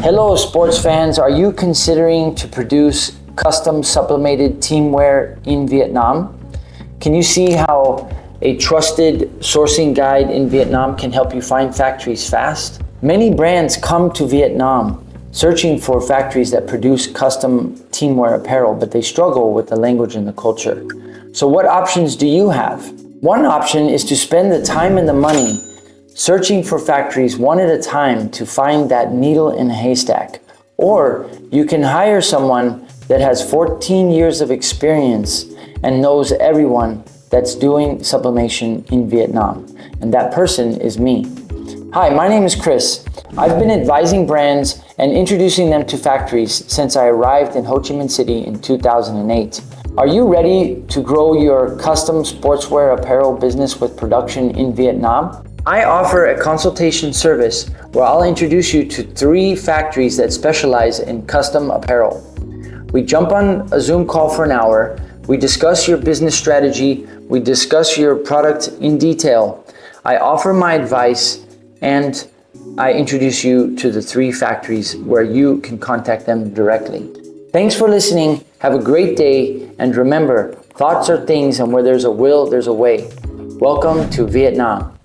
Hello sports fans, are you considering to produce custom sublimated teamwear in Vietnam? Can you see how a trusted sourcing guide in Vietnam can help you find factories fast? Many brands come to Vietnam searching for factories that produce custom teamwear apparel, but they struggle with the language and the culture. So what options do you have? One option is to spend the time and the money searching for factories one at a time to find that needle in a haystack. Or you can hire someone that has 14 years of experience and knows everyone that's doing sublimation in Vietnam. And that person is me. Hi, my name is Chris. I've been advising brands and introducing them to factories since I arrived in Ho Chi Minh City in 2008. Are you ready to grow your custom sportswear apparel business with production in Vietnam? I offer a consultation service where I'll introduce you to 3 factories that specialize in custom apparel. We jump on a Zoom call for an hour, we discuss your business strategy, we discuss your product in detail. I offer my advice and I introduce you to the 3 factories where you can contact them directly. Thanks for listening, have a great day, and remember, thoughts are things and where there's a will, there's a way. Welcome to Vietnam.